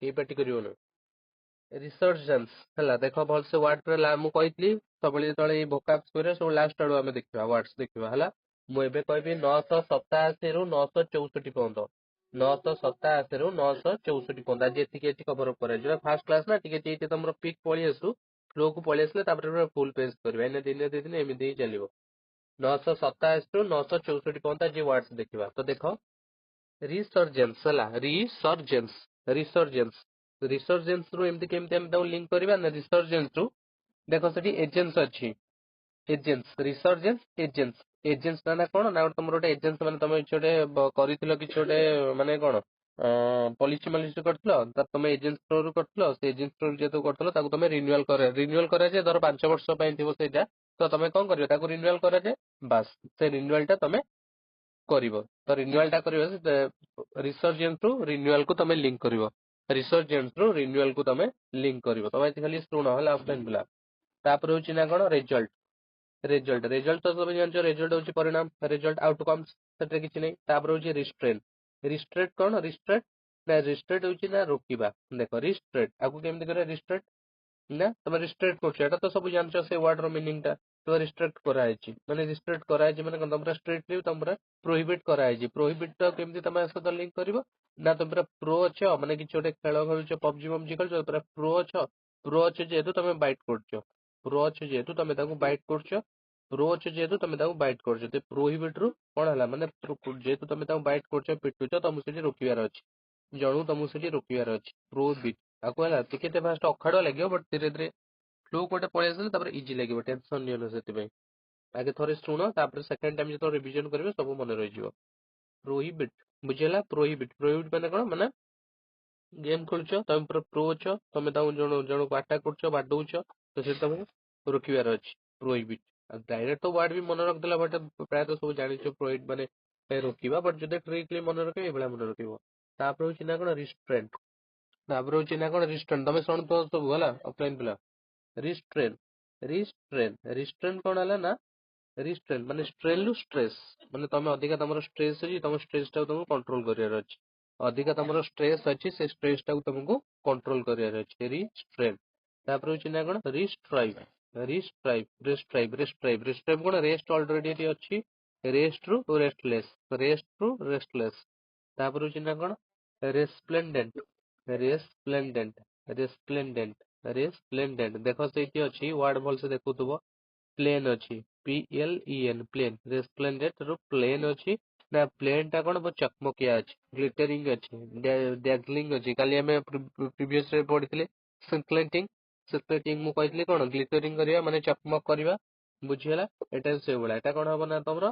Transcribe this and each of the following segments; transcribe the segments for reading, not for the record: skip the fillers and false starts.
କେହି ପାଟି କରିବନି। ରିସର୍ଜେନ୍ସ ହେଲା ଦେଖ ଭଲସେ ୱାର୍ଡ ପୁରା ମୁଁ କହିଥିଲି ସବୁବେଳେ ଯେତେବେଳେ ଏଇ ଭୋକାବ୍ କରିବା ସବୁ ଲାଷ୍ଟ ଆଡୁ ଆମେ ଦେଖିବା ୱାର୍ଡସ୍ ଦେଖିବା ହେଲା। ମୁଁ ଏବେ କହିବି 987 ରୁ 964 ପର୍ଯ୍ୟନ୍ତ। 987 ରୁ 964 ପର୍ଯ୍ୟନ୍ତ। ଆଜି ଏତିକି ଏଠି କଭର ଅପ୍ କରାଯିବ। ଫାର୍ଷ୍ଟ କ୍ଲାସ୍ ନା ଟିକେ ଟିକେ ତମର ପିକ୍ ପଳେଇ ଆସୁ, ଫ୍ଲୋ କୁ ପଳେଇ ଆସିଲେ ତାପରେ ପୁରା ଫୁଲ ପେଜ୍ କରିବା। ଏଇନା ଦିନେ ଦି ଦିନ ଏମିତି ହିଁ ଚାଲିବ। 987 ରୁ 964 ପର୍ଯ୍ୟନ୍ତ ଆଜି ୱାର୍ଡସ୍ ଦେଖିବା। ତ ଦେଖ ରିସର୍ଜେନ୍ସ ହେଲା, ରିସର୍ଜେନ୍ସ ରୁ ଏମିତି କେମିତି ଆମେ ତାକୁ ଲିଙ୍କ କରିବା ନା ରିସର୍ଜେନ୍ସ ରୁ ଦେଖ ସେଠି ଏଜେନ୍ସ ଅଛି। ଏଜେନ୍ସ ରିସର୍ଜେନ୍ସ ଏଜେନ୍ସ ନା କଣ ନା ତମର ଗୋଟେ ଏଜେନ୍ସ ମାନେ ତମେ କିଛି ଗୋଟେ କରିଥିଲ କିଛି ଗୋଟେ ମାନେ କଣ ପଲିସି ମାଲିସି କରିଥିଲ ତମେ ଏଜେନ୍ସ ଥ୍ରୋରୁ କରିଥିଲ। ସେ ଏଜେନ୍ସ ଥ୍ରୋରୁ ଯେହେତୁ କରିଥିଲ ତାକୁ ତମେ ରିନ୍ୟୁଆଲ କରାଯାଏ। ଧର 5 ବର୍ଷ ପାଇଁ ଥିବ ସେଇଟା, ତ ତମେ କଣ କରିବ ତାକୁ ରିନ୍ୟୁଆଲ କରାଯାଏ। ବାସ୍ ସେ ରିନ୍ୟୁଆଲ ଟା ତମେ କରିବ। ତ ରିନ୍ୟୁଆଲ ଟା କରିବ ରିସର୍ଜେନ୍ସ ରୁ ରିନ୍ୟୁଆଲ କୁ ତମେ ଲିଙ୍କ କରିବ। ରିସର୍ଜେନ୍ସ ରୁ ରିନ୍ୟୁଆଲ କୁ ତମେ ଲିଙ୍କ କରିବ। ତମେ ଏଠି ଖାଲି ଶୁଣ ହେଲା ଅଫଲାଇନ ପିଲା। ତାପରେ ହଉଛି ନା କଣ ରେଜଲ୍ଟ ତ ତମେ ଜାଣିଛ ରେଜଲ୍ଟ ହଉଛି ପରିଣାମ, ରେଜଲ୍ଟ ଆଉଟକମ୍ସ, ସେଥିରେ କିଛି ନାହିଁ। ତାପରେ ହଉଛି ରିଷ୍ଟ୍ରେଟ କଣ ରିଷ୍ଟ୍ରେଟ ହଉଛି ନା ରୋକିବା। ଦେଖ ରିଷ୍ଟ୍ରେଟ ଆକୁ କେମିତି କରିବା ରିଷ୍ଟ୍ରେଟ ନା ତମେ ରିଷ୍ଟ୍ରେଟ କରୁଛ ଏଟା ତ ସବୁ ଜାଣିଛ ସେ ୱାର୍ଡ ର ମିନିଂ ଟା। ତ ରିଷ୍ଟ୍ରେକ୍ଟ କରାହେଇଛି ମାନେ ରିଷ୍ଟ୍ରେକ୍ଟ କରାହେଇଛି ମାନେ କଣ ତମର ଷ୍ଟ୍ରିକ୍ଟଲି ତମର ପ୍ରୋହିବିଟ କରାହେଇଛି। ପ୍ରୋହିବିଟ ଟା କେମିତି ତମେ ସହିତ ଲିଙ୍କ କରିବ ନା ତମେ ପୁରା ପ୍ରୋ ଅଛ ମାନେ କିଛି ଗୋଟେ ଖେଳ ଖେଳୁଛ ପବଜି ଖେଳୁଛ ପୁରା ପ୍ରୋ ଅଛ ଯେହେତୁ ତମେ ବାଇଟ କରୁଛ। ପ୍ରୋ ଅଛ ଯେହେତୁ ତମେ ତାକୁ ବାଇଟ କରୁଛ। ପ୍ରୋ ଅଛ ଯେହେତୁ ତମେ ତାକୁ ବାଇଟ କରୁଛ। ପ୍ରୋହିବିଟ ରୁ କଣ ହେଲା ମାନେ ଯେହେତୁ ତମେ ତାକୁ ବାଇଟ କରୁଛ ପିଟୁଛ ତମକୁ ସେଠି ରୋକିବାର ଅଛି। ଜଣୁ ତମକୁ ସେଠି ରୋକିବାର ଅଛି। ପ୍ରୋହିବିଟ ଆକୁ ହେଲା ଟିକେ ଫାଷ୍ଟ ଅଖାଡୁଆ ଲାଗିବ ବଟ୍ ଧୀରେ ଧୀରେ ଫ୍ଲୋ ଗୋଟେ ପଳେଇ ଆସିଲେ ତାପରେ ଇଜି ଲାଗିବ। ଟେନସନ ନିଅନି ସେଥିପାଇଁ। ଆଗେ ଥରେ ଶୁଣ ତାପରେ ସେକେଣ୍ଡ ଟାଇମ ଯେତେବେଳେ ରିଭିଜନ କରିବେ ସବୁ ମନେ ରହିଯିବ। ପ୍ରୋହିବିଟ ବୁଝିହେଲା। ପ୍ରୋହିବିଟ ମାନେ କଣ ମାନେ ଗେମ୍ ଖେଳୁଛ ତମେ ପୁରା ପ୍ରୋ ଅଛ, ତମେ ତାଙ୍କୁ ଜଣକୁ ଆଟାକ କରୁଛ ବାଡଉଛ ତ ସେଠି ତମକୁ ରୋକିବାର ଅଛି। ପ୍ରୋହିବିଟ ଡାଇରେକ୍ଟ ତ ୱାର୍ଡ ବି ମନେ ରଖିଦେଲା ବଟ୍ ପ୍ରାୟତଃ ସବୁ ଜାଣିଛ ପ୍ରୋହିବିଟ ମାନେ ରୋକିବା, ବଟ୍ ଯଦି ଟ୍ରିକଲି ମନେ ରଖିବ ଏଇଭଳିଆ ମନେ ରଖିବ। ତାପରେ ହଉଛି ନା କଣ ରିଷ୍ଟ୍ରେଣ୍ଟ ତମେ ଶୁଣୁଥିବ ସବୁ ହେଲା ଅଫଲାଇନ ପିଲା। ରିଷ୍ଟ୍ରେନ୍ କଣ ହେଲା ନା ମାନେ ଷ୍ଟ୍ରେନ୍ ରୁ ଷ୍ଟ୍ରେସ୍ ମାନେ ତମେ ଅଧିକା ତମର ଷ୍ଟ୍ରେସ୍ ଅଛି ତମ ଷ୍ଟ୍ରେସ୍ ଟାକୁ ତମକୁ କଣ୍ଟ୍ରୋଲ କରିବାର ଅଛି। ଅଧିକା ତମର ଷ୍ଟ୍ରେସ୍ ଅଛି ସେ ଷ୍ଟ୍ରେସ୍ ଟାକୁ ତମକୁ କଣ୍ଟ୍ରୋଲ କରିବାର ଅଛି। ରିଷ୍ଟ୍ରେନ୍ ତାପରେ ହଉଛି ନା କଣ ରେଷ୍ଟ୍ରାଇଭ୍ କଣ ରେଷ୍ଟ ଅଲରେଡି ଏଠି ଅଛି। ରେଷ୍ଟ ରୁ ରେଷ୍ଟଲେସ୍ ତାପରେ ହଉଛି ନା କଣ ରେସ୍ପ୍ଲେଣ୍ଡେଣ୍ଟ ଦେଖ ସେଇଠି ଅଛି ୱାର୍ଡ ଭଲସେ ଦେଖୁଥିବ। ପ୍ଲେନ୍ ଅଛି ପ୍ଲେନ୍ ରେସ୍ପ୍ଲେଣ୍ଡେଣ୍ଟ ରୁ ପ୍ଲେନ୍ ଅଛି ନା ପ୍ଲେନ୍ ଟା କଣ ବହୁତ ଚକମକିଆ ଅଛି। ଗ୍ଲିଟରିଂ ଅଛି ଡ୍ୟାଜଲିଂ ଅଛି। କାଲି ଆମେ ପ୍ରିଭିୟସ ରେ ପଢିଥିଲେ ସିକ୍ଲେଟିଂ ମୁଁ କହିଥିଲି କଣ ଗ୍ଲିଟରିଂ କରିବା ମାନେ ଚକମକ କରିବା ବୁଝିହେଲା। ଏଟା ସେଇଭଳିଆ ଏଟା କଣ ହବ ନା ତମର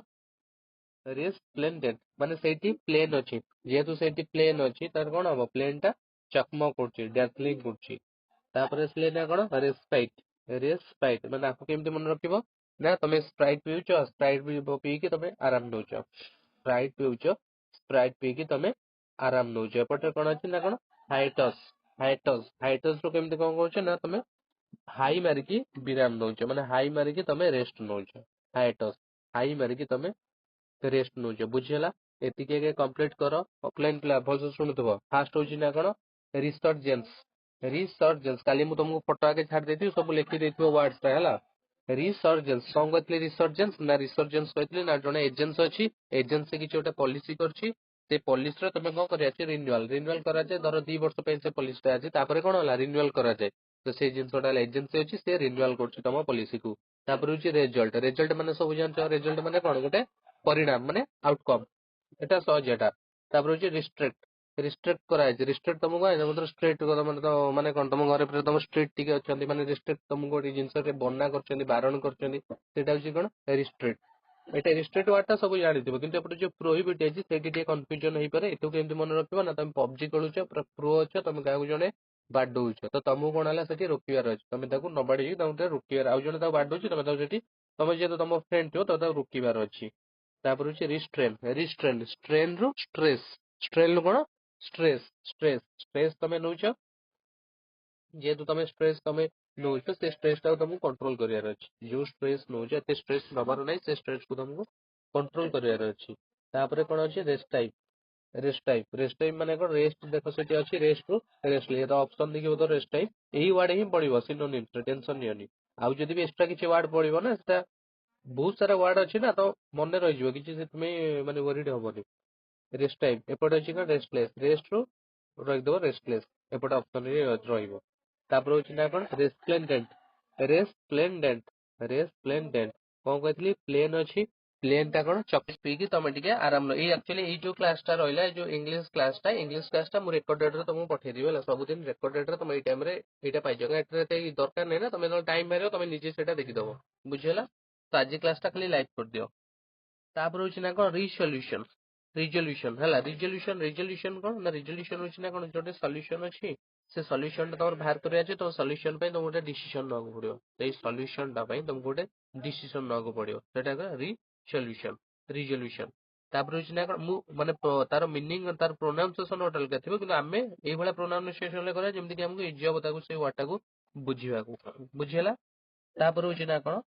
ରେସ୍ପ୍ଲେଣ୍ଡେଣ୍ଟ ମାନେ ସେଇଠି ପ୍ଲେନ୍ ଅଛି ଯେହେତୁ ସେଇଠି ପ୍ଲେନ୍ ଅଛି ତାର କଣ ହବ ପ୍ଲେନ୍ ଟା ଚକମକ କରୁଛି ଡ୍ୟାଜଲିଂ କରୁଛି। ତାପରେ ଆସିଲେ ନା କଣ ରେସ୍ପାଇଟ୍ ମାନେ ଆକୁ କେମିତି ମନେ ରଖିବ ନା ତମେ ସ୍ପ୍ରାଇଟ୍ ପିଉଛ ସ୍ପ୍ରାଇଟ୍ ପିଇକି ତମେ ଆରାମ ନଉଛ। ସ୍ପ୍ରାଇଟ୍ ପିଇକି ତମେ ଆରାମ ନଉଛ। ଏପଟେ କଣ ଅଛି ନା କଣ ହାଇଟସ୍ ରୁ କେମିତି କଣ କରୁଛ ନା ତମେ ହାଇ ମାରିକି ବିରାମ ନଉଛ ମାନେ ହାଇ ମାରିକି ତମେ ରେଷ୍ଟ ନଉଛ। ହାଇ ମାରିକି ତମେ ରେଷ୍ଟ ନଉଛ ବୁଝିହେଲା। ଏତିକି ଆଗେ କମ୍ପ୍ଲିଟ କର ଅଫଲାଇନ ପିଲା ଭଲସେ ଶୁଣୁଥିବ। ଫାଷ୍ଟ ହଉଛି ନା କଣ ରିସର୍ଜେନ୍ସ କାଲି ମୁଁ ତମକୁ ଫଟୋ ଆଗେ ଛାଡି ଦେଇଥିବି ସବୁ ଲେଖି ଦେଇଥିବ ୱାର୍ଡସ୍ ଟା ହେଲା। ରିସର୍ଜେନ୍ସ କଣ କହିଥିଲି ରିସର୍ଜେନ୍ସ କହିଥିଲି ନା ଜଣେ ଏଜେନ୍ସ ଅଛି। ଏଜେନ୍ସି କିଛି ଗୋଟେ ପଲିସି କରିଛି। ସେ ପଲିସିର ତମେ କଣ କରିବା ଅଛି ରିନ୍ୟୁଆଲ କରାଯାଏ। ଧର 2 ବର୍ଷ ପାଇଁ ସେ ପଲିସିଟା ଅଛି ତାପରେ କଣ ହେଲା ରିନ୍ୟୁଆଲ କରାଯାଏ। ତ ସେଇ ଜିନିଷଟା ହେଲା ଏଜେନ୍ସି ଅଛି ସେ ରିନ୍ୟୁଆଲ କରୁଛି ତମ ପଲିସିକୁ। ତାପରେ ହଉଛି ରେଜଲ୍ଟ ମାନେ ସବୁ ଜାଣିଛ ରେଜଲ୍ଟ ମାନେ କଣ ଗୋଟେ ପରିଣାମ ମାନେ ଆଉଟକମ୍ ଏଟା ସହଜ ଏଟା। ତାପରେ ହଉଛି ରିଷ୍ଟ୍ରିକ୍ଟ କରାଯାଇଛି। ରିଷ୍ଟ୍ରିକ୍ଟ ତମକୁ ଷ୍ଟ୍ରିକ୍ଟ ମାନେ କଣ ତମ ଘରେ ତମ ଷ୍ଟ୍ରିକ୍ଟ ଟିକେ ଅଛନ୍ତି ମାନେ ରିଷ୍ଟ୍ରିକ୍ଟ ତମକୁ ଗୋଟେ ଜିନିଷରେ ବନା କରୁଛନ୍ତି ବାରଣ କରୁଛନ୍ତି ସେଇଟା ହଉଛି କଣ ରିଷ୍ଟ୍ରିକ୍ଟ। ଏଇଟା ରିଷ୍ଟ୍ରିକ୍ଟ ୱାର୍ଡ ଟା ସବୁ ଜାଣିଥିବ କିନ୍ତୁ ଏପଟେ ଯୋଉ ପ୍ରୋହିବିଟ୍ ଅଛି ସେଇଠି ଟିକେ କନଫ୍ୟୁଜନ ହେଇପାରେ। ଏଠୁ କେମିତି ମନେ ରଖିବ ନା ତମେ ପବଜି ଖେଳୁଛ ପ୍ରୋ ଅଛ ତମେ କାହାକୁ ଜଣେ ବାଡଉଛ ତ ତମକୁ କଣ ହେଲା ସେଠି ରୋକିବାର ଅଛି। ତମେ ତାକୁ ନ ବାଡେଇକି ତମକୁ ରୋକିବାର ଆଉ ଜଣେ ତାକୁ ବାଡଉଛି ତମେ ତାକୁ ସେଠି ତମେ ଯେହେତୁ ତମ ଫ୍ରେଣ୍ଡ ଥିବ ତାକୁ ରୋକିବାର ଅଛି। ତାପରେ ହଉଛି ଷ୍ଟ୍ରେନ୍ ରୁ ଷ୍ଟ୍ରେସ୍ ତମେ ନଉଛ ଯେହେତୁ ତମେ ଷ୍ଟ୍ରେସ୍ ନଉଛ ସେ ଷ୍ଟ୍ରେସ୍ ଟାକୁ ତମକୁ କଣ୍ଟ୍ରୋଲ କରିବାର ଅଛି। ଯୋଉ ଷ୍ଟ୍ରେସ୍ ନଉଛ ଏତେ ଷ୍ଟ୍ରେସ୍ ନବାର ନାହିଁ ସେ ଷ୍ଟ୍ରେସ୍ କୁ ତମକୁ କଣ୍ଟ୍ରୋଲ କରିବାର ଅଛି। ତାପରେ କଣ ଅଛି रेस्ट टाइम माने कोन रेस्ट देखो सेठी अछि रेस्ट रु रेस्टली तो ऑप्शन देखिबो तो रेस्ट टाइम एही वर्ड ही पड़िबो सिनोनिम्स रे टेंशन नियनी आउ जदी भी एक्स्ट्रा किछि वर्ड पड़िबो ना सेटा बहुत सारा वर्ड अछि ना तो मने रहि जिवो किछि से तुमे माने वरीड हबोनी रेस्ट टाइम एपटे अछि का रेस्टलेस रेस्ट रु रख देबो रेस्टलेस एपटे ऑप्शन रे रहिबो तापर होछि ना कोन रेस्टप्लेंडेंट कोन कहतली प्लेन अछि प्लेन टा कोन चॉकलेट पी की तमे टिके आराम ए एक्चुअली ए जो क्लास टा रहिला जो इंग्लिश क्लास टा मु रेकॉर्डेड रे तुमको पठे दिबे ला सब दिन रेकॉर्डेड रे तुम ए टाइम रे एटा पाइ जगह एटे ते दरकार नै ना तुम टाइम मारियो तुम निजे सेटा देखि दबो बुझियला तो आज क्लास टा खाली लाइव कर दियो तापर होछि ना कोन रिजोल्यूशन हला रिजोल्यूशन कोन ना रिजोल्यूशन होछि ना कोन जोटे सॉल्यूशन अछि से सॉल्यूशन टा तमर बाहर करे अछि तो सॉल्यूशन पे तुम गोटे डिसीजन नगो पड़ियो ए सॉल्यूशन टा पे तुम गोटे डिसीजन नगो पड़ियो सेटा का रिसोल्यूशन रिजोल्यूशन तापर होछि ना कोन मु माने तार मीनिंग तार प्रोनाउंसिएशन होटल के थिबो किंतु आमे एई भला प्रोनाउंसिएशन ले करे जेमति कि हमको इजी हो ताको से वर्ड टाको बुझिबा को बुझियला तापर होछि ना कोन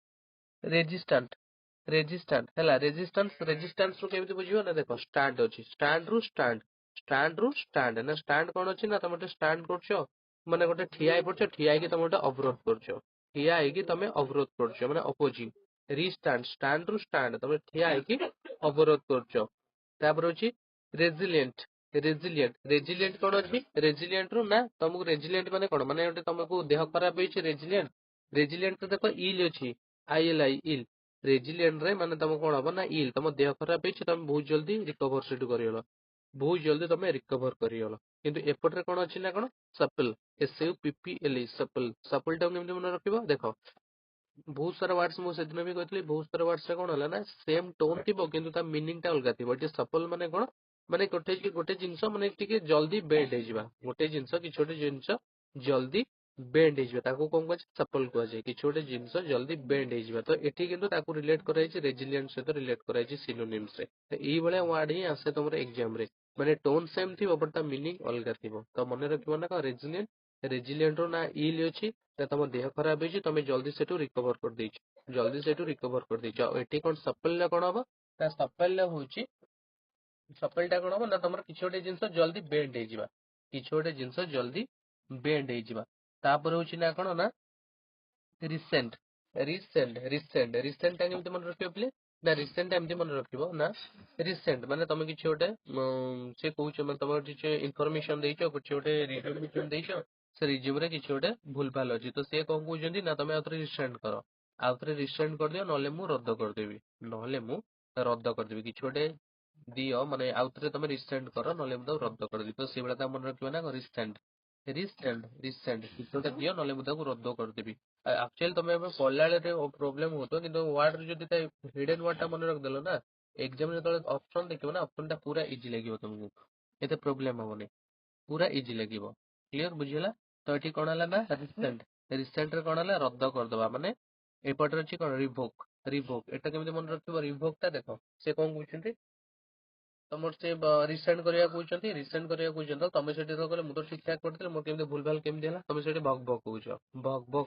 रेजिस्टेंट रेजिस्टेंस रो केमिति बुझियो ना देखो स्टैंड अछि स्टैंड रु स्टैंड ना स्टैंड कोन अछि ना तमे स्टैंड करछो माने गोटे ठिया हे पड़छो ठिया हे कि तमे गोटे अवरोध करछो ठिया हे कि तमे अवरोध करछो माने अपोजिंग स्टैंड रु स्टैंड तमे ठिया हे कि अवरोध करछो तापर अछि रेजिलिएंट रेजिलिएंट कोन अछि रेजिलिएंट रु ना तमको रेजिलिएंट माने कोन माने गोटे तमको देह खराब होइछ रेजिलिएंट तो देखो इल अछि आईएलआई इल रेजिलिएंट रे माने तम कोन हबो ना इल तम देह खराब होइछ तम बहुत जल्दी रिकवर सेटु करियलो बहुत जल्दी तमे रिकवर करियलो किंतु एपट रे कोन अछि ना कोन सपल SUPPLE सपल टा केमति मन रखिबो देखो बहुत सारा वर्ड्स मु सेदिन भी कहतली बहुत सारा वर्ड्स से कोन होला ना सेम टोन थिबो किंतु ता मीनिंग टा अलगा थिबो जे सपल माने कोन माने गोटे जिंस माने टिके जल्दी बेंड हे जिबा गोटे जिंस कि छोटे जिंस जल्दी बेंड हे जिबा ताको कोन कहै सपल को जाय कि छोटे जिंस जल्दी बेंड हे जिबा तो एठी किंतु ताको रिलेट कराइ छै रेजिलिएंट से तो रिलेट कराइ छै सिनोनिम्स रे तो एई भले वर्ड ही आसे तमरे एग्जाम रे माने टोन सेम थिबो बट ता मीनिंग अलगा थिबो तो मने रखिबो ना का रेजिलिएंट रो ना इल अछि तम देह खराब होइछ तमे जल्दी सेटु रिकवर कर दैछ एठी कोन सपल ला कोन हबो ता सपल ला होछि सपल टा कोन हबो ना तमर किछ गोटे जिंस जल्दी बेंड हे जिबा किछ गोटे जिंस जल्दी बेंड हे जिबा तापर होछि ना कोन ना रिसेंट रिसेंट टा केमति मन रखिबो प्ले ना रिसेंट एमति मन रखिबो ना रिसेंट माने तमे किछ गोटे से कहउछ माने तमर किछ इन्फॉर्मेशन देइछो किछ गोटे रिज्यूम देइछो से रिज्यूम रे किछ गोटे भूल भाल अछि तो से कोन कहउछन्ती ना तमे आउथरे रिसेंट करो आउथरे रिसेंट कर दियो नले मु रद्द कर देबी किछ गोटे दियो माने आउथरे तमे रिसेंट करो नले मु रद्द कर देबी तो से बेला ता मन रखिबो ना रिसेंट किछ गोटे दियो नले मु ताको रद्द कर देबी एक्चुअली तमे पढ़ला रे प्रॉब्लम होतो किंतु वर्ड रे जदी हिडन वर्ड टा मन रख देलो ना एग्जाम रे तळे ऑप्शन देखिबो ना ऑप्शन टा पूरा इजी लागिबो तुमको एते प्रॉब्लम होबो पूरा इजी लागिबो क्लियर बुझियला तो एठी कोन हला ना रिसेंट रे कोन हला रद्द कर दबा माने एपट रे अछि कोन रिवोक एटा केमते मन रखिबो रिवोक टा देखो से कोन कहउछन्ती तमर से रिसेंट करिया कहउछन तमे सेठी तो कहले मु तो ठीक ठाक करथिले मो केमते भूल भाल केमते हला तमे सेठी भक भक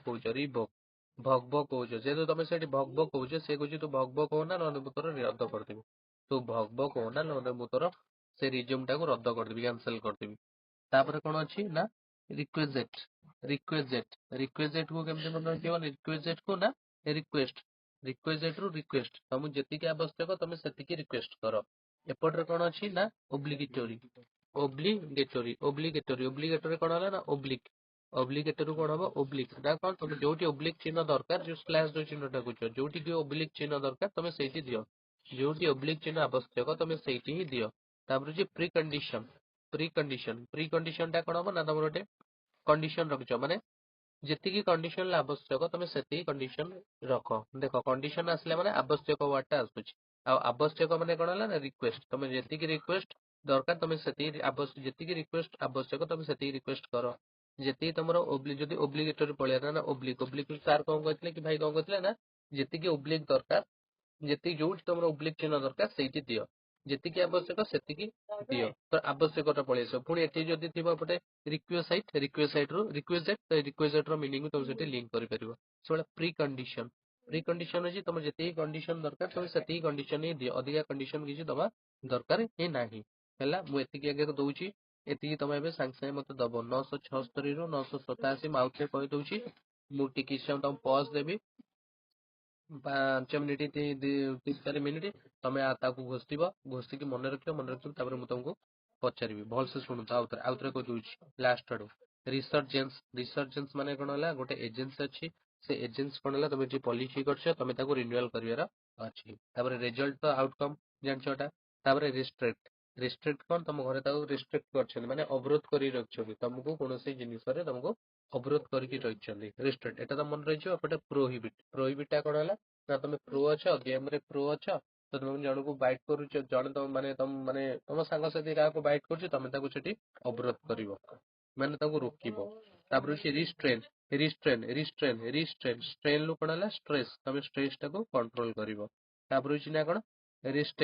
कहउछ रिवोक भक कहउछ जे तो तमे सेठी भक कहउछ से कहउछ तू भक हो ना नले मु तोर रद्द कर देबी तू भक हो ना नले मु तोर से रिज्यूम टा को रद्द कर देबी कैंसिल कर देबी तापर कोन अछि ना रिक्वेस्ट को केमते मन रखिबो रिक्वेस्ट को ना रिक्वेस्ट रु रिक्वेस्ट तुम जति के आवश्यक तुम सेति की रिक्वेस्ट करो एपट रे कोन अछि ना ओब्लिगेटरी कोन होला ना ओब्लिगेटरी कोन हबो ओब्लिक ना कोन तुम जोटी ओब्लिक चिन्ह दरकार जो स्लैश जो चिन्ह टा कुछ जोटी के ओब्लिक चिन्ह दरकार तुम सेति दियो जोटी ओब्लिक चिन्ह आवश्यक तुम सेति ही दियो तापर जे प्री कंडीशन टा कोन हबो ना तुम रोटे कंडीशन रखछो माने जेति की कंडीशन ला आवश्यक तुम सेति कंडीशन रखो देखो कंडीशन आसले माने आवश्यक वर्ड टा आसुछ आ आवश्यक माने कोन होला ना रिक्वेस्ट तुम जेति की रिक्वेस्ट दरकार तुम सेति आवश्यक जेति की रिक्वेस्ट आवश्यक तुम सेति रिक्वेस्ट करो जेति तमरो जदी ओब्लिगेटरी पळिया ना ओब्लिक सर कोन कहतले कि भाई कोन कहतले ना जेति की ओब्लिक दरकार जेति जोट तमरो ओब्लिक चिन्ह दरकार सेति दियो जेति की आवश्यक सेति की दियो तो आवश्यकता पळियासो पुनी एठी जदी थिबा पटे रिक्वेस्ट रो मीनिंग तुम सेठी लिंक करि परिबो सोला प्री कंडीशन अछि तुम जेति कंडीशन दरकार तुम सेति कंडीशन ही दियो अधिका कंडीशन किछि दबा दरकार ही नाही ହେଲା ମୁଁ ଏତିକି ଆଗେ ଦଉଛି, ଏତିକି ତମେ ଏବେ ସାଙ୍ଗେ ସାଙ୍ଗେ ମତେ ଦବ 976 ରୁ 987 ମୁଁ ଆଉଥରେ କହିଦଉଛି। ମୁଁ ଟିକେ କିଛି ସମୟ ତମକୁ ପଜ ଦେବି, 5 ମିନିଟ୍ 3-4 ମିନିଟ୍ ତମେ ତାକୁ ଘୋଷିବ, ଘୋଷିକି ମନେ ରଖିବ ତାପରେ ମୁଁ ତମକୁ ପଚାରିବି। ଭଲସେ ଶୁଣୁଥ, ଆଉଥରେ କହିଦଉଛି ଲାଷ୍ଟ ଆଡୁ। ରିସର୍ଜେନ୍ସ ମାନେ କଣ ହେଲା, ଗୋଟେ ଏଜେନ୍ସି ଅଛି, ସେ ଏଜେନ୍ସି କଣ ହେଲା, ତମେ ଯେ ପଲିସି କରିଛ ତମେ ତାକୁ ରିନ୍ୟୁଆଲ କରିବାର ଅଛି। ତାପରେ ରେଜଲ୍ଟ ତ ଆଉଟକମ୍ ଜାଣିଛ ଏଟା। ତାପରେ ରେଷ୍ଟ୍ରିକ୍ଟ କଣ, ତମ ଘରେ ତାକୁ ରେଷ୍ଟ୍ରିକ୍ଟ କରିଛନ୍ତି, ମାନେ ଅବରୋଧ କରି ରଖିଛନ୍ତି, ତମକୁ କୌଣସି ଜିନିଷରେ ତମକୁ ଅବରୋଧ କରିକି ରହିଛନ୍ତି। ରେଷ୍ଟ୍ରିକ୍ଟ ଏଟା ତ ମନେ ରହିଯିବ। ଏପଟେ ପ୍ରୋହିବିଟ ଟା କଣ ହେଲା ନା, ତମେ ପ୍ରୋ ଅଛ, ଗେମ ରେ ପ୍ରୋ ଅଛ, ତ ତମେ ଜଣକୁ ବାଇଟ କରୁଛ, ଜଣେ ତମ ସାଙ୍ଗସାଥି କାହାକୁ ବାଇଟ କରୁଛି, ତମେ ତାକୁ ସେଠି ଅବରୋଧ କରିବ, ମାନେ ତାକୁ ରୋକିବ। ତାପରେ ହଉଛି ଷ୍ଟ୍ରେନ ରୁ କଣ ହେଲା ଷ୍ଟ୍ରେସ, ତମେ ଷ୍ଟ୍ରେସ ଟାକୁ କଣ୍ଟ୍ରୋଲ କରିବ। ତାପରେ ହଉଛି ନା କଣ ରେଷ୍ଟ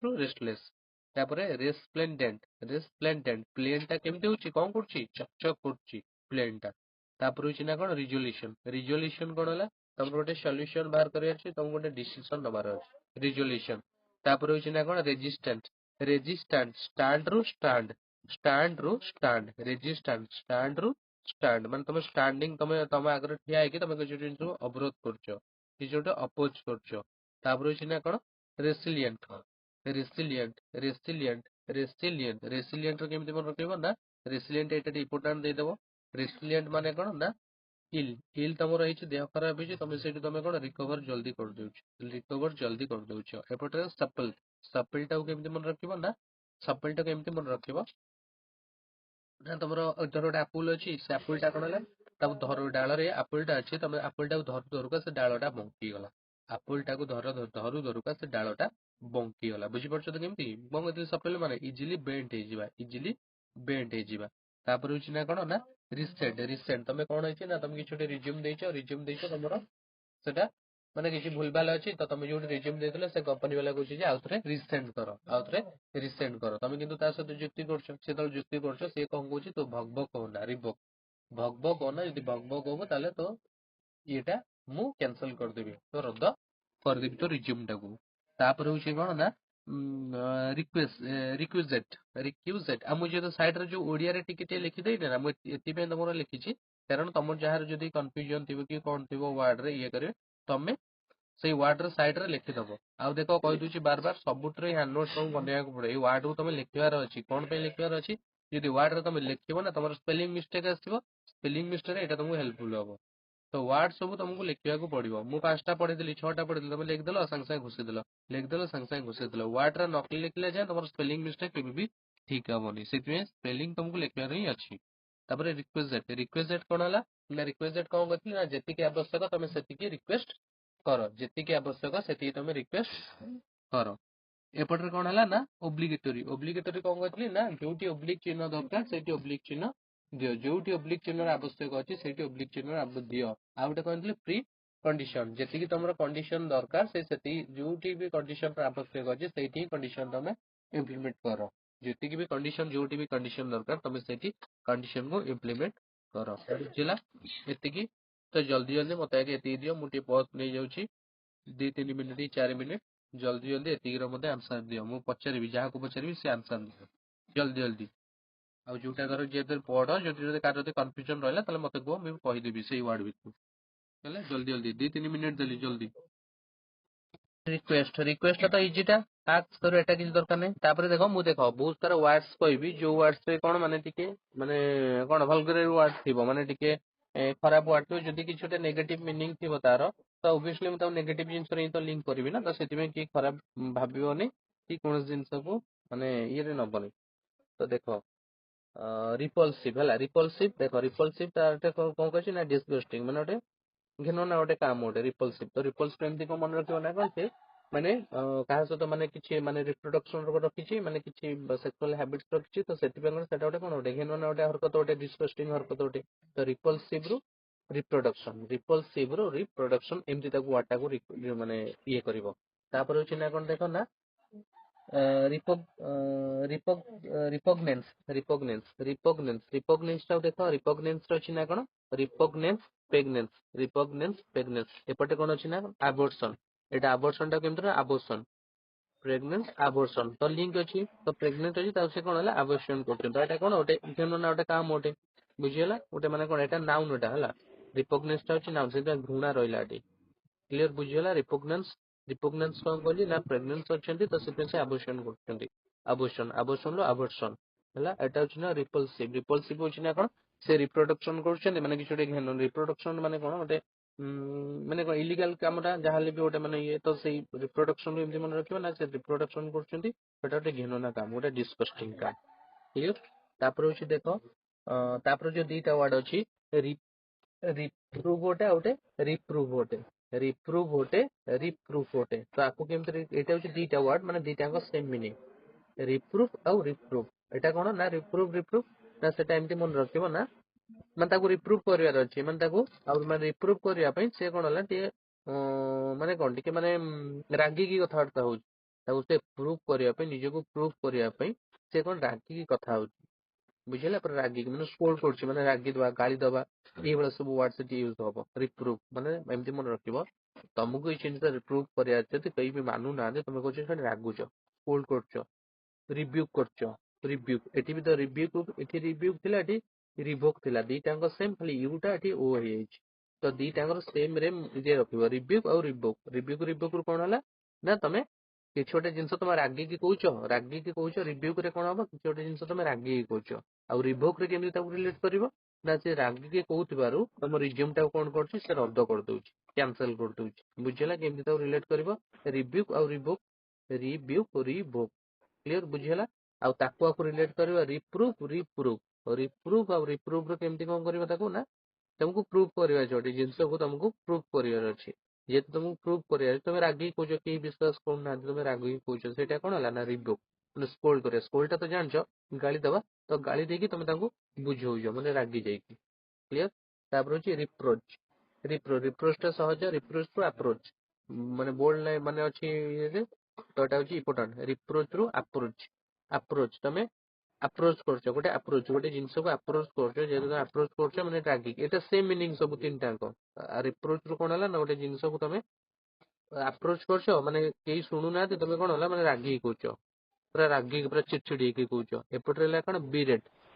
ରୁ ରେଷ୍ଟଲେସ୍। ତାପରେ ପ୍ଲେନ ଟା କେମିତି ହଉଛି, କଣ କରୁଛି, ଚକଚକ କରୁଛି ପ୍ଲେନ ଟା। ତାପରେ ହଉଛି ନା କଣ ରିଜୋଲ୍ୟୁସନ କଣ ହେଲା, ତମର ଗୋଟେ ସଲ୍ୟୁସନ ବାହାର କରିବାର ଅଛି, ତମକୁ ଗୋଟେ ଡିସିସନ ନବାର ଅଛି, ରିଜୋଲ୍ୟୁସନ। ତାପରେ ହଉଛି ନା କଣ ରେଜିଷ୍ଟାଣ୍ଟ, ଷ୍ଟାଣ୍ଡ ମାନେ ତମେ ଷ୍ଟାଣ୍ଡିଂ, ତମ ଆଗରେ ଠିଆ ହେଇକି ତମେ କିଛି ଜିନିଷକୁ ଅବରୋଧ କରୁଛ, କିଛି ଗୋଟେ ଅପୋଜ କରୁଛ। ତାପରେ ହଉଛି ନା କଣ ରେସିଲିଏଣ୍ଟ ର କେମିତି ମନେ ରଖିବ ନା, ରେସିଲିଏଣ୍ଟ ଏଇଟା ଟିକେ ଇମ୍ପୋର୍ଟାଣ୍ଟ ଦେଇଦବ। ରେସିଲିଏଣ୍ଟ ମାନେ କଣ ନା, ହିଲ୍ ତମର ହେଇଛି, ଦେହ ଖରାପ ହେଇଛି, ତମେ ସେଇଠି ତମେ କଣ ରିକଭର ଜଲ୍ଦି କରିଦଉଛ। ଏପଟେ ସପଲ ଟାକୁ କେମିତି ମନେ ରଖିବ ନା, ସପଲ ଟାକୁ ଏମିତି ମନେ ରଖିବ ନା, ତମର ଧର ଗୋଟେ ଆପୁଲ ଅଛି, ସେ ଆପୁଲ ଟା କଣ ହେଲା, ତାକୁ ଡାଳରେ ଆପୁଲ ଟା ଅଛି, ତମେ ଆପୁଲ ଟାକୁ ଧରୁକା ସେ ଡାଳ ଟା ବଙ୍କିଗଲା। ଆପୁଲ ଟାକୁ ଧରୁକା ସେ ଡାଳ ଟା ବଙ୍କିଗଲା। ବୁଝିପାରୁଛ ତ କେମିତି ବଙ୍କିଥିଲେ, ସପେଲ ମାନେ ଇଜିଲି ବେଣ୍ଡ ହେଇଯିବା। ତାପରେ ହଉଛି ନା କଣ ନା ରିସେଣ୍ଟ ତମେ କଣ ହେଇଛି ନା, ତମେ କିଛି ଗୋଟେ ରିଜ୍ୟୁମ ଦେଇଛ, ତମର ସେଟା ମାନେ କିଛି ଭୁଲଭାଲ ଅଛି, ତ ତମେ ଯୋଉଠି ରିଜ୍ୟୁମ ଦେଇଥିଲ ସେ କମ୍ପାନୀ ବାଲା କହୁଛି ଯେ ଆଉଥରେ ରିସେଣ୍ଡ କର। ତମେ କିନ୍ତୁ ତା ସହିତ ଯୁକ୍ତି କରୁଛ, ସେତେବେଳେ ଯୁକ୍ତି କରୁଛ, ସିଏ କଣ କହୁଛି, ତୁ ଭଗଭଗ କହନା, ଭଗଭଗ କହନା, ଯଦି ଭଗଭଗ ହବ ତାହେଲେ ତ ଇଏଟା ମୁଁ କ୍ୟାନସଲ କରିଦେବି, ତ ରଦ୍ଦ କରିଦେବି ତ ରିଜ୍ୟୁମ ଟାକୁ। ତାପରେ ହଉଛି କଣ ନା ରିକ୍ୱିଜେଟ। ଆଉ ମୁଁ ଯେହେତୁ ସାଇଡରେ ଯୋଉ ଓଡିଆରେ ଟିକେ ଟିକେ ଲେଖିଦେଇନି ନା, ମୁଁ ଏଥିପାଇଁ ତମର ଲେଖିଛି, କାରଣ ତମର ଯାହାର ଯଦି କନଫ୍ୟୁଜନ ଥିବ କି କଣ ଥିବ ୱାର୍ଡ ରେ ଇଏ କରିବେ, ତମେ ସେଇ ୱାର୍ଡ ର ସାଇଡ ରେ ଲେଖିଦବ। ଆଉ ଦେଖ କହିଦଉଛି ବାର ସବୁଥିରେ ହ୍ୟାଣ୍ଡ ନୋଟ ତମକୁ ବନେଇବାକୁ ପଡେ, ଏଇ ୱାର୍ଡ କୁ ତମେ ଲେଖିବାର ଅଛି। କଣ ପାଇଁ ଲେଖିବାର ଅଛି, ଯଦି ୱାର୍ଡ ରେ ତମେ ଲେଖିବ ନା, ତମର ସ୍ପେଲିଂ ମିଷ୍ଟେକ ଆସିବ, ସ୍ପେଲିଂ ମିଷ୍ଟେକ ଏଇଟା ତମକୁ ହେଲ୍ପଫୁଲ ହବ। ତ ୱାର୍ଡ ସବୁ ତମକୁ ଲେଖିବାକୁ ପଡିବ। ମୁଁ 5ଟା ପଢିଦେଲି, 6ଟା ପଢିଦେଲି, ତମେ ଲେଖିଦେଲ, ସାଙ୍ଗେ ସାଙ୍ଗେ ଘୁଷିଦେଲ, ୱାର୍ଡ ରେ ଲେଖିଲେ ଯାଏ ତମର ସ୍ପେଲିଂ ମିଷ୍ଟେକ କେବେ ବି ଠିକ ହବନି। ସେଥିପାଇଁ ସ୍ପେଲିଂ ତମକୁ ଲେଖିବାର ହିଁ ଅଛି। ତାପରେ ରିକ୍ୱେଜେଟ କଣ ହେଲା ନା, ରିକ୍ୱେଜେଟ କଣ କରିଥିଲି ନା, ଯେତିକି ଆବଶ୍ୟକ ତମେ ସେତିକି ରିକ୍ୱେଷ୍ଟ କର, ଯେତିକି ଆବଶ୍ୟକ ସେତିକି ତମେ ରିକ୍ୱେଷ୍ଟ କର। ଏପଟରେ କଣ ହେଲା ନା ଓବ୍ଲିଗେଟୋରୀ କଣ କରିଥିଲି ନା, ଯୋଉଠି ଓବ୍ଲିକ୍ ଚିହ୍ନ ଦରକାର ସେଇଠି ଓବ୍ଲିକ୍ ଚିହ୍ନ ଦିଅ, ଯୋଉଠି ଓବ୍ଲିକ୍ ଚିହ୍ନର ଆବଶ୍ୟକ ଅଛି ସେଇଠି ଓବ୍ଲିକ୍ ଚିହ୍ନ ଦିଅ। ଆଉ ଗୋଟେ କହିଥିଲି ପ୍ରି କଣ୍ଡିସନ, ଯେତିକି ତମର କଣ୍ଡିସନ ଦରକାର ସେତିକି, ଯୋଉଠି ବି କଣ୍ଡିସନର ଆବଶ୍ୟକ ଅଛି ସେଇଠି ହିଁ କଣ୍ଡିସନ ତମେ ଇମ୍ପ୍ଲିମେଣ୍ଟ କର। ଯେତିକି ବି କଣ୍ଡିସନ, ଯୋଉଠି ବି କଣ୍ଡିସନ ଦରକାର ତମେ ସେଇଠି କଣ୍ଡିସନକୁ ଇମ୍ପ୍ଲିମେଣ୍ଟ କର। ବୁଝିଲା? ଏତିକି ତ ଜଲ୍ଦି ମତେ ଆଗେ ଏତିକି ଦିଅ, ମୁଁ ଟିକେ ପଜ ନେଇଯାଉଛି 2-3 ମିନିଟ୍ 4 ମିନିଟ୍। ଜଲ୍ଦି ଏତିକିର ମତେ ଆନ୍ସର ଦିଅ, ମୁଁ ପଚାରିବି, ଯାହାକୁ ପଚାରିବି ସେ ଆନ୍ସର ଦିଅ ଜଲ୍ଦି। ଆଉ ଯୋଉଟା ଧର ଯେହେତୁ ପଢ, ଯଦି କାହାର ଯଦି କନଫ୍ୟୁଜନ ରହିଲା ତାହେଲେ ମତେ କୁହ, ମୁଁ କହିଦେବି ସେଇ ୱାର୍ଡ ଭିତରୁ। ହେଲା ଜଲ୍ଦି 2-3 ମିନିଟ୍ ଦେଲି ଜଲ୍ଦି। ରିକ୍ୱେଷ୍ଟ ତ ଇଜିଟା, ଆସ୍କ କର, ଏଟା କିଛି ଦରକାର ନାହିଁ। ତାପରେ ଦେଖ ମୁଁ ବହୁତ ସାରା ୱାର୍ଡସ କହିବି, ଯୋଉ ୱାର୍ଡସ ରେ କଣ ମାନେ ଟିକେ ମାନେ କଣ ଭଲଗର ୱାର୍ଡ ଥିବ, ମାନେ ଟିକେ ଖରାପ ୱାର୍ଡ ଥିବ, ଯଦି କିଛି ଗୋଟେ ନେଗେଟିଭ ମିନିଂ ଥିବ ତାର, ତ ଅବଭିୟସଲି ମୁଁ ତାକୁ ନେଗେଟିଭ ଜିନିଷରେ ହିଁ ତ ଲିଙ୍କ କରିବି ନା, ତ ସେଥିପାଇଁ କି ଖରାପ ଭାବିବନି କି କୌଣସି ଜିନିଷକୁ ମାନେ ଇଏରେ ନବନି। ତ ଦେଖ ରିପଲସିଭ ହେଲା, ରିପଲସିଭ ତାର କଣ କହିଛି ନା, ଡିସଗଷ୍ଟିଂ ମାନେ ଗୋଟେ ଘିନ ନା ଗୋଟେ କାମ ଗୋଟେ ରିପଲସିଭ। ତ ରିପଲସିଭ ଏମିତି କଣ ମନେ ରଖିବ ନା, କଣ ସେ ମାନେ କାହା ସହିତ ମାନେ କିଛି ମାନେ ରିପ୍ରୋଡକ୍ସନ ରଖିଛି, ମାନେ କିଛି ସେକ୍ସୁଆଲ ହାବିଟ୍ସ ରଖିଛି, ତ ସେଥିପାଇଁ କଣ ସେଟା ଗୋଟେ କଣ ଗୋଟେ ଘିନ ନା ଗୋଟେ ହରକତ, ଗୋଟେ ଡିସଗଷ୍ଟିଂ ହରକତ ଗୋଟେ। ତ ରିପଲସିଭ ରୁ ରିପ୍ରୋଡକ୍ସନ ଏମିତି ତାକୁ ୱାର୍ଡ ଟାକୁ ମାନେ ଇଏ କରିବ। ତାପରେ ହଉଛି ନା କଣ ଦେଖ ନା ରିପଗ୍ନେନ୍ସ ଟାକୁ ଦେଖ, ରିପଗ୍ନେନ୍ସ ଅଛି ନା କଣ, ରିପଗ୍ନେନ୍ସ। ଏପଟେ କଣ ଅଛି ନା ଆବର୍ସନ, ଏଇଟା ଆବର୍ସନ ଟା କେମିତି ନା ଆବର୍ସନ ପ୍ରେଗନେନ୍ସ ଆବର୍ଷଣ ତ ଲିଙ୍କ ଅଛି ତ ପ୍ରେଗନେଣ୍ଟ ଅଛି ତାକୁ ସେ କଣ ହେଲା ଆବର୍ଷଣ କରୁଛନ୍ତି ତ ଏଟା କଣ ଗୋଟେ ଘେନ ନା ଗୋଟେ କାମ ଗୋଟେ ବୁଝିଗଲା ଗୋଟେ ମାନେ କଣ ଏଟା ନାଉନ ଏଟା ହେଲା ରିପଗ୍ନେନ୍ସ ଟା ଅଛି ନାଉନ ସେଇଟା ଘୃଣା ରହିଲା ଏଠି କ୍ଲିୟର ବୁଝିଗଲା ରିପଗ୍ନେନ୍ସ କଣ କହିଲି ନା ପ୍ରେଗନେନ୍ସ ଅଛନ୍ତି ତ ସେଥିପାଇଁ ସେ ଆବର୍ଷଣ କରୁଛନ୍ତି ଆବର୍ଷଣରୁ ଆବର୍ଷଣ ହେଲା ଏଟା ହଉଛି ନା ରିପଲସିଭ ହଉଛି ନା କଣ ସେ ରିପ୍ରଡକ୍ସନ କରୁଛନ୍ତି ମାନେ କିଛି ଗୋଟେ ଘେନ ରିପ୍ରଡକ୍ସନ ମାନେ କଣ ଗୋଟେ ମାନେ କଣ ଇଲିଗାଲ କାମଟା ଯାହାହେଲେ ବି ଗୋଟେ ମାନେ ଇଏ ତ ସେଇ ରିପ୍ରଡକ୍ସନ ଏମିତି ମନେ ରଖିବ ନା ସେ ରିପ୍ରଡକ୍ସନ କରୁଛନ୍ତି ସେଟା ଗୋଟେ ଘେନନା କାମ ଗୋଟେ ଡିସକଷ୍ଟିଂ କାମ କ୍ଲିୟର ତାପରେ ହଉଛି ଦେଖ ତାପରେ ଯୋଉ ଦିଟା ୱାର୍ଡ ଅଛି ରିପ୍ରୁଭ ଗୋଟେ ଆଉ ଗୋଟେ ରିପ୍ରୁଭ ଗୋଟେ ରିପ୍ରୁଭ ଗୋଟେ ତ ଆକୁ କେମିତି ଏଇଟା ହଉଛି ଦିଟା ୱାର୍ଡ ମାନେ ଦିଟାଙ୍କ ସେମ୍ ମିନିଂ ରିପ୍ରୁଭ ଆଉ ରିପ୍ରୁଭ ଏଟା କଣ ନା ରିପ୍ରୁଭ ନା ସେଟା ଏମିତି ମନେ ରଖିବ ନା ମାନେ ତାକୁ ରିପ୍ରୁଭ କରିବାର ଅଛି ମାନେ ତାକୁ ଆଉ ମାନେ ରିପ୍ରୁଭ କରିବା ପାଇଁ ସେ କଣ ହେଲା ଟିକେ ମାନେ କଣ ଟିକେ ମାନେ ରାଗିକି କଥାବାର୍ତ୍ତା ହଉଛି ତାକୁ ସେ ପ୍ରୁଭ କରିବା ପାଇଁ ନିଜକୁ ପ୍ରୁଭ କରିବା ପାଇଁ ସେ କଣ ରାଗିକି କଥା ହଉଛି ବୁଝିଲା ପୁରା ରାଗିକି ମାନେ ସ୍କୋଲ୍ଡ କରୁଛି ମାନେ ରାଗି ଦବା ଗାଳି ଦବା ଏଇଭଳିଆ ସବୁ ୱାର୍ଡ ସେଠି ୟୁଜ ହବ ରିପ୍ରୁଭ ମାନେ ଏମିତି ମନେ ରଖିବ ତମକୁ ଏଇ ଜିନିଷ ରିପ୍ରୁଭ କରିବାର ଅଛି ଯଦି କେହି ବି ମାନୁନାହାନ୍ତି ତମେ କହୁଛ ସେଠି ରାଗୁଛ ସ୍କୋଲ୍ଡ କରୁଛ ରିବ୍ୟୁକ୍ କରୁଛ ରିବ୍ୟୁକ୍ ଏଠି ବି ତ ରିବ୍ୟୁକ୍ ଏଠି ରିବ୍ୟୁକ୍ ଥିଲା ଏଠି ରିଭୋକ୍ ଥିଲା ଦିଟାଙ୍କ ସେମ୍ ଖାଲି ୟୁଟା ଏଠି ଓ ହେଇଯାଇଛି ତ ଦିଟାଙ୍କର ସେମ୍ ରେ ଇଏ ରଖିବ ରିବ୍ୟୁକ୍ ଆଉ ରିବ୍ୟୁକ୍ ରୁ କଣ ହେଲା ନା ତମେ କିଛି ଗୋଟେ ଜିନିଷ ତମେ ରାଗିକି କହୁଛ ରିବ୍ୟୁକ୍ ରେ କଣ ହବ କିଛି ଗୋଟେ ଜିନିଷ ତମେ ରାଗିକି କହୁଛ ଆଉ ରିଭୋକ୍ ରେ କେମିତି ତାକୁ ରିଲେଟ କରିବ ନା ସେ ରାଗିକି କହୁଥିବାରୁ ତମ ରିଜ୍ୟୁମ ଟାକୁ କଣ କରୁଛି ସେ ରଦ୍ଦ କରିଦଉଛି କ୍ୟାନସେଲ କରିଦଉଛି ବୁଝିଲା କେମିତି ତାକୁ ରିଲେଟ କରିବ ରିବ୍ୟୁକ୍ ଆଉ ରିଭୋକ୍ କ୍ଲିୟର ବୁଝିହେଲା ଆଉ ତାକୁ ଆକୁ ରିଲେଟ କରିବା ରିପ୍ରୁଭ ଆଉ ରିପ୍ରୁଭ ର କେମିତି କଣ କରିବ ତାକୁ ନା ତମକୁ ପ୍ରୁଭ କରିବାର ଅଛି ଗୋଟେ ଜିନିଷକୁ ତମକୁ ପ୍ରୁଭ କରିବାର ଅଛି ଯେହେତୁ ତମକୁ ପ୍ରୁଭ କରିବାର ଅଛି ତମେ ରାଗିକି କହୁଛ କେହି ବିଶ୍ୱାସ କରୁନାହାନ୍ତି ତମେ ରାଗିକି କହୁଛ ସେଇଟା କଣ ହେଲା ନା ରିବ୍ୟୁକ୍ ମାନେ ସ୍କୋଲ୍ଡ କରିବା ସ୍କୋଲ୍ଡ ଟା ତ ଜାଣିଛ ଗାଳି ଦବା ତ ଗାଳି ଦେଇକି ତମେ ତାଙ୍କୁ ବୁଝଉଛ ମାନେ ରାଗି ଯାଇକି କ୍ଲିୟର ତାପରେ ହଉଛି ରିପ୍ରୋଚ ଟା ସହଜ ରିପ୍ରୋଚ ରୁ ଆପ୍ରୋଚ ମାନେ ବୋଲ୍ଡ ଲାଇନ ମାନେ ଅଛି ଇଏରେ ତ ଏଟା ହଉଛି ଇମ୍ପୋର୍ଟାଣ୍ଟ ରିପ୍ରୋଚ ରୁ ଆପ୍ରୋଚ ତମେ ଆପ୍ରୋଚ କରୁଛ ଗୋଟେ ଜିନିଷକୁ ଆପ୍ରୋଚ କରୁଛ ଯେହେତୁ ତମେ ଆପ୍ରୋଚ କରୁଛ ମାନେ ରାଗିକି ଏଟା ସେମ୍ ମିନିଂ ସବୁ ତିନିଟାଙ୍କ ରିପ୍ରୋଚ ରୁ କଣ ହେଲା ନା ଗୋଟେ ଜିନିଷକୁ ତମେ ଆପ୍ରୋଚ କରୁଛ ମାନେ କେହି ଶୁଣୁନାହାନ୍ତି ତମେ କଣ ହେଲା ମାନେ ରାଗିକି କହୁଛ ପୁରା ରାଗିକି ପୁରା ଚିଡଚିଡି ହେଇକି କହୁଛ ଏପଟେ ହେଲା କଣ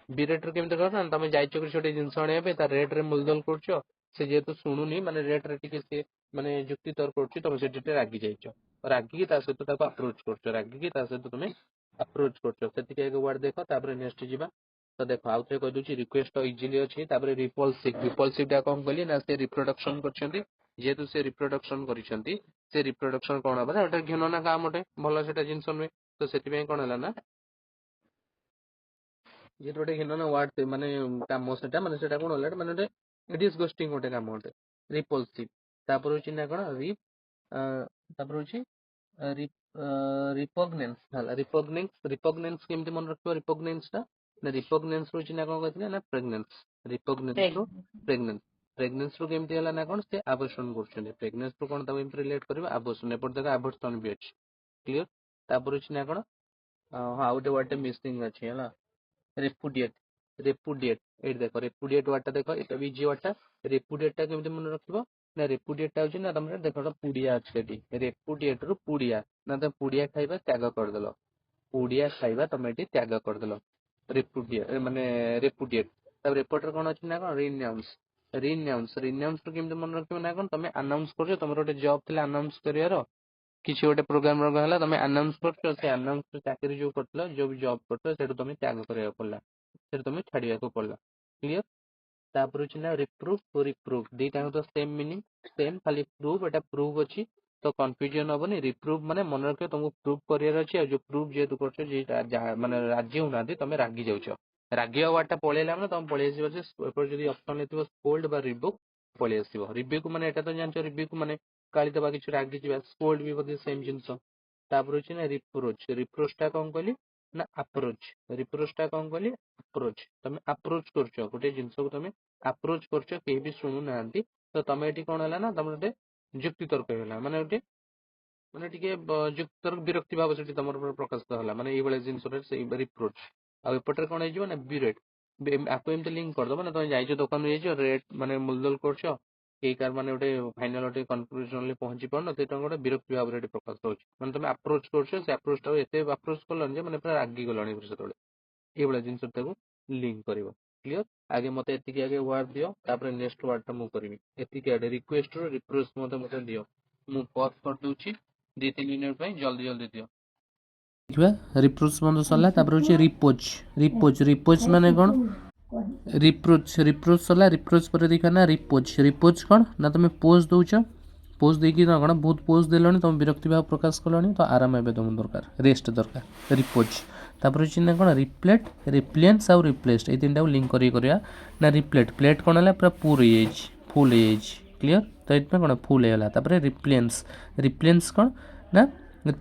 ବିରେଟ ରୁ କେମିତି କର ନା ତମେ ଯାଇଛ କିଛି ଗୋଟେ ଜିନିଷ ଆଣିବା ପାଇଁ ତା ରେଟ ରେ ମୁଲଦଲ କରୁଛ ସେ ଯେହେତୁ ଶୁଣୁନି ମାନେ ରେଟ ରେ ଟିକେ ସେ ମାନେ ଯୁକ୍ତି ତର୍କ କରୁଛି ତମେ ସେଠି ଟିକେ ରାଗି ଯାଇଛ ରାଗିକି ତା ସହିତ ତାକୁ ଆପ୍ରୋଚ କରୁଛ ରାଗିକି ତା ସହିତ ତମେ ଆପ୍ରୋଚ କରୁଛ ସେତିକି ଏକ ୱାର୍ଡ ଦେଖ ତାପରେ ନେକ୍ସଟ ଯିବା ତ ଦେଖ ଆଉ ଥରେ କହିଦଉଛି ରିକ୍ୱେଷ୍ଟ ଇଜିଲି ଅଛି ତାପରେ ରିପଲସିଭ ଟା କଣ କହିଲି ନା ସେ ରିପ୍ରଡକ୍ସନ କରିଛନ୍ତି ଯେହେତୁ ସେ ରିପ୍ରଡକ୍ସନ କରିଛନ୍ତି ସେ ରିପ୍ରଡକ୍ସନ କଣ ହବ ନା ଗୋଟେ ଘେନ ନା କାମ ଗୋଟେ ଭଲ ସେଟା ଜିନିଷ ନୁହେଁ ତ ସେଥିପାଇଁ କଣ ହେଲା ନା ଯେହେତୁ ଗୋଟେ ଘେନ ନା ୱାର୍ଡ ମାନେ କାମ ସେଟା ମାନେ ସେଟା କଣ ହେଲା ମାନେ ଗୋଟେ ଡିସଗଷ୍ଟିଂ ଗୋଟେ କାମ ଗୋଟେ ରିପଲସିଭ ତାପରେ ହଉଛି ନା କଣ ତାପରେ ହଉଛି ରିପଗ୍ନେନ୍ସ ହେଲା ରିପଗ୍ନେନ୍ସ କେମିତି ମନେ ରଖିବ ରିପଗ୍ନେନ୍ସ ଟା ନା ରିପଗ୍ନେନ୍ସ ହଉଛି ନା କଣ କହିଥିଲେ ନା ପ୍ରେଗନେନ୍ସ ରୁ କେମିତି ହେଲା ନା କଣ ସେ ଆବର୍ଷଣ କରୁଛନ୍ତି ପ୍ରେଗନେନ୍ସ ରୁ କଣ ତାକୁ ଏମିତି ରିଲେଟ କରିବା ଆବର୍ଷଣ ଏପଟେ ଦେଖ ଆବର୍ଷଣ ବି ଅଛି କ୍ଲିୟର ତାପରେ ହଉଛି ନା କଣ ହଁ ଆଉ ଗୋଟେ ୱାର୍ଡ ଟେ ମିସିଂ ଅଛି ହେଲା ରେପୁଡିଏଟ ଏଇଠି ଦେଖ ରେପୁଡିଏଟ ୱାର୍ଡ ଟା ଦେଖ ଏଟା ବି ଇଜି ୱାର୍ଡ ଟା ରେପୁଡିଏଟ ଟା କେମିତି ମନେ ରଖିବ ନା ରେପୁଡିଏଟ ଟା ହଉଛି ନା ତମର ଦେଖ ପୁଡିଆ ଅଛି ସେଠି ରେପୁଡିଏଟ ରୁ ପୁଡିଆ ନା ତମେ ପୁଡିଆ ଖାଇବା ତ୍ୟାଗ କରିଦେଲ ପୁଡିଆ ଖାଇବା ତମେ ଏଠି ତ୍ୟାଗ କରିଦେଲ ରେପୁଡିଏଟ ତାପରେ ଏପଟରେ କଣ ଅଛି ନା କଣ ରିନାଉନ୍ସ ରୁ କେମିତି ମନେ ରଖିବ ନା କଣ ତମେ ଆନାଉନ୍ସ କରୁଛ ତମର ଗୋଟେ ଜବ ଥିଲା ଆନାଉନ୍ସ କରିବାର କିଛି ଗୋଟେ ପ୍ରୋଗ୍ରାମ ହେଲା ତମେ ଆନାଉନ୍ସ କରୁଛ ସେ ଆନାଉନ୍ସ ଚାକିରି ଯୋଉ କରୁଥିଲ ଯୋଉ ଜବ କରୁଥିଲ ସେଠୁ ତମେ ତ୍ୟାଗ କରିବାକୁ ପଡିଲା ସେଠୁ ତମେ ଛାଡିବାକୁ ପଡିଲା କ୍ଲିୟର ତାପରେ ହଉଛି ନା ରିପ୍ରୁଭ ଦିଟାଙ୍କ ତ ସେମ୍ ମିନିଂ ସେମ୍ ଖାଲି ପ୍ରୁଭ ଏଟା ପ୍ରୁଭ ଅଛି ତ କନଫ୍ୟୁଜନ ହବନି ରିପ୍ରୁଭ ମାନେ ମନେ ରଖିବ ତମକୁ ପ୍ରୁଭ କରିବାର ଅଛି ଆଉ ଯୋଉ ପ୍ରୁଭ ଯେହେତୁ କରୁଛ ମାନେ ରାଜି ହଉନାହାନ୍ତି ତମେ ରାଗି ଯାଉଛ ରାଗିବା ୱାର୍ଡ ଟା ପଳେଇଲା ମାନେ ତମେ ପଳେଇ ଆସିବ ଯେ ଏପଟେ ଯଦି ଅପସନ ଥିବ ସ୍କୋଲ୍ଡ ବା ରିବୁକ୍ ପଳେଇ ଆସିବ ରିବ୍ୟୁକ୍ ମାନେ ଏଟା ତ ଜାଣିଛ ରିବ୍ୟୁକ୍ ମାନେ ଗାଳି ଦେବା କିଛି ରାଗିଯିବା ସ୍କୋଲ୍ଡ ବି ବୋଧେ ସେମ୍ ଜିନିଷ ତାପରେ ହଉଛି ନା ରିପ୍ରୋଚ ଟା କଣ କହିଲି ନା ରିପ୍ରୋଚ ଟା କଣ କହିଲି ତମେ ଆପ୍ରୋଚ କରୁଛ ଗୋଟେ ଜିନିଷକୁ ତମେ ଆପ୍ରୋଚ କରୁଛ କେହି ବି ଶୁଣୁନାହାନ୍ତି ତ ତମେ ଏଠି କଣ ହେଲା ନା ତମର ଗୋଟେ ଯୁକ୍ତି ତର୍କ ହେଲା ମାନେ ଟିକେ ଯୁକ୍ତି ତର୍କ ବିରକ୍ତି ଭାବ ସେଠି ତମର ପ୍ରକାଶିତ ହେଲା ମାନେ ଏଇଭଳିଆ ଜିନିଷଟା ସେଇ ରିପ୍ରୋଚ ଆଉ ଏପଟରେ କଣ ହେଇଯିବ ନା ବିରେଟ ଆକୁ ଏମିତି ଲିଙ୍କ କରିଦବ ନା ତମେ ଯାଇଛ ଦୋକାନରୁ ଯାଇଛ ରେଟ୍ ମାନେ ମୁଲଦଲ କରୁଛ କେହି କାର ମାନେ ଗୋଟେ ଫାଇନାଲ ଗୋଟେ କନକ୍ଲୁଜନରେ ପହଞ୍ଚି ପାରୁନ ସେଇଟା ଗୋଟେ ବିରକ୍ତି ଭାବରେ ଏଠି ପ୍ରକାଶ ପାଉଛି ମାନେ ତମେ ଆପ୍ରୋଚ କରୁଛ ସେ ଆପ୍ରୋଚଟାକୁ ଏତେ ଆପ୍ରୋଚ କଲଣି ଯେ ମାନେ ପୁରା ରାଗି ଗଲଣି ସେତେବେଳେ ଏଇଭଳିଆ ଜିନିଷ ତାକୁ ଲିଙ୍କ କରିବ କ୍ଲିୟର ଆଗେ ମତେ ଏତିକି ଆଗେ ୱାର୍ଡ ଦିଅ ତାପରେ ନେକ୍ସଟ ୱାର୍ଡଟା ମୁଁ କରିବି ଏତିକି ଆଡେ ରିକ୍ୱେଷ୍ଟରୁ ରିପ୍ରୋଚ ମତେ ଦିଅ ମୁଁ ପଜ କରିଦଉଛି 2-3 ମିନିଟ୍ ପାଇଁ ଜଲ୍ଦି ଜଲ୍ଦି ଦିଅ ଦେଖିବା ରିପ୍ରୋଚ ବନ୍ଦ ସରିଲା ତାପରେ ହଉଛି ରିପୋଜ ରିପୋଜ ରିପୋଜ ମାନେ କ'ଣ ରିପ୍ରୋଚ ରିପ୍ରୋଚ ସରିଲା ରିପ୍ରୋଚ ପରେ ଦେଖିବା ନା ରିପୋଜ ରିପୋଜ କ'ଣ ନା ତମେ ପୋଜ ଦଉଛ ପୋଜ ଦେଇକି ନା କ'ଣ ବହୁତ ପୋଜ ଦେଲଣି ତମେ ବିରକ୍ତି ଭାବ ପ୍ରକାଶ କଲଣି ତ ଆରାମ ଏବେ ତମକୁ ଦରକାର ରେଷ୍ଟ ଦରକାର ରିପୋଜ ତାପରେ ହଉଛି ନା କ'ଣ ରିପ୍ଲେଟ୍ ରିପ୍ଲେନ୍ସ ଆଉ ରିପ୍ଲେସ୍ଡ ଏଇ ତିନିଟାକୁ ଲିଙ୍କ କରିକି କରିବା ନା ରିପ୍ଲେଟ୍ ପ୍ଲେଟ୍ କ'ଣ ହେଲା ପୁରା ପୁର ହେଇଯାଇଛି ଫୁଲ୍ ହେଇଯାଇଛି କ୍ଲିୟର ତ ଏଇଥିପାଇଁ କ'ଣ ଫୁଲ୍ ହେଇଗଲା ତାପରେ ରିପ୍ଲେନ୍ସ ରିପ୍ଲେନ୍ସ କ'ଣ ନା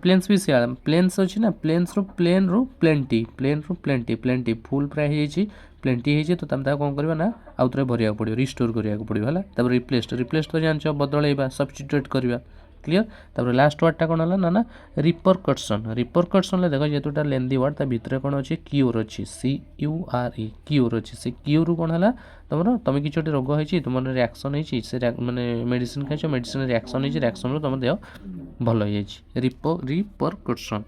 ପ୍ଲେନ୍ସ ବି ସେୟା ପ୍ଲେନ୍ସ ଅଛି ନା ପ୍ଲେନ୍ସରୁ ପ୍ଲେନ୍ରୁ ପ୍ଲେଣ୍ଟି ପ୍ଲେଣ୍ଟି ଫୁଲ୍ ପ୍ରାୟ ହେଇଯାଇଛି ପ୍ଲେଣ୍ଟି ହେଇଛି ତ ତମେ ତାକୁ କ'ଣ କରିବା ନା ଆଉ ଥରେ ଭରିବାକୁ ପଡ଼ିବ ରିଷ୍ଟୋର କରିବାକୁ ପଡ଼ିବ ହେଲା ତାପରେ ରିପ୍ଲେସ୍ଡ ତ ଜାଣିଛ ବଦଳେଇବା ସବଷ୍ଟିଟ୍ୟୁଟ୍ କରିବା କ୍ଲିୟର ତାପରେ ଲାଷ୍ଟ ୱାର୍ଡ଼ଟା କ'ଣ ହେଲା ନା ରିପରକଟ୍ସନ୍ରେ ଦେଖ ଯେହେତୁଟା ଲେନ୍ଦି ୱାର୍ଡ଼ ତା ଭିତରେ କ'ଣ ଅଛି କ୍ୟୁର ଅଛି CURE କ୍ୟୁର ଅଛି ସେ କ୍ୟୁରୁ କ'ଣ ହେଲା ତମର ତମେ କିଛି ଗୋଟେ ରୋଗ ହେଇଛି ତୁମର ରିଆକ୍ସନ୍ ହେଇଛି ସେ ମାନେ ମେଡ଼ିସିନ ଖାଇଛ ମେଡ଼ିସିନ ରିଆକ୍ସନ୍ ହେଇଛି ରିଆକ୍ସନ୍ରୁ ତମ ଦେହ ଭଲ ହେଇଯାଇଛି ରିପରକଟ୍ସନ୍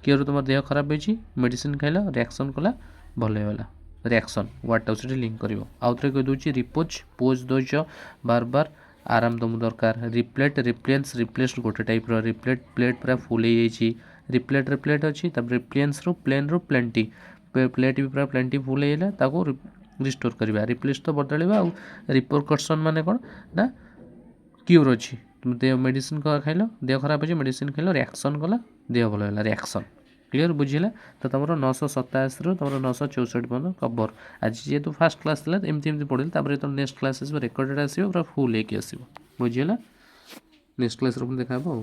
କ୍ୟୁର ତୁମ ଦେହ ଖରାପ ହେଇଛି ମେଡ଼ିସିନ ଖାଇଲ ରିଆକ୍ସନ୍ କଲା ଭଲ ହେଇଗଲା ରିଆକ୍ସନ୍ ୱାର୍ଡ଼ଟାକୁ ସେଠି ଲିଙ୍କ କରିବ ଆଉ ଥରେ କହିଦେଉଛି ରିପୋଜ ପୋଜ ଦେଉଛ ବାରବାର ଆରାମ ତୁମକୁ ଦରକାର ରିପ୍ଲେଟ୍ ରିପ୍ଲେସ୍ଡ ଗୋଟେ ଟାଇପ୍ର ପ୍ଲେଟ୍ ପୁରା ଫୁଲ୍ ହେଇଯାଇଛି ରିପ୍ଲେଟ୍ ଅଛି ତାପରେ ରିପ୍ଲେନ୍ସରୁ ପ୍ଲେନ୍ରୁ ପ୍ଲେଣ୍ଟି ପ୍ଲେଟ୍ ବି ପୁରା ପ୍ଲେଣ୍ଟି ଫୁଲ୍ ହେଇଗଲା ତାକୁ ରିଷ୍ଟୋର କରିବା ରିପ୍ଲେସ୍ ତ ବଦଳିବା ଆଉ ରିପରକଟ୍ସନ୍ ମାନେ କ'ଣ ନା କ୍ୟୁର ଅଛି ତୁମ ଦେହ ମେଡ଼ିସିନ ଖାଇଲ ଦେହ ଖରାପ ଅଛି ମେଡ଼ିସିନ ଖାଇଲ ରିଆକ୍ସନ୍ କଲା ଦେହ ଭଲ ହେଲା ରିଆକ୍ସନ୍ କ୍ଲିୟର ବୁଝିଲା ତ ତୁମର 987ରୁ ତୁମର 964 ପର୍ଯ୍ୟନ୍ତ କଭର ଆଜି ଯେହେତୁ ଫାଷ୍ଟ କ୍ଲାସ୍ ଥିଲା ଏମିତି ପଢ଼ିଲି ତାପରେ ଯେତେବେଳେ ନେକ୍ସଟ କ୍ଲାସ୍ ଆସିବ ରେକର୍ଡ଼େଡ଼ ଆସିବ ପୁରା ଫୁଲ୍ ହେଇକି ଆସିବ ବୁଝିଲା ନେକ୍ସଟ କ୍ଲାସ୍ରେ ପୁଣି ଦେଖା ହେବ ଆଉ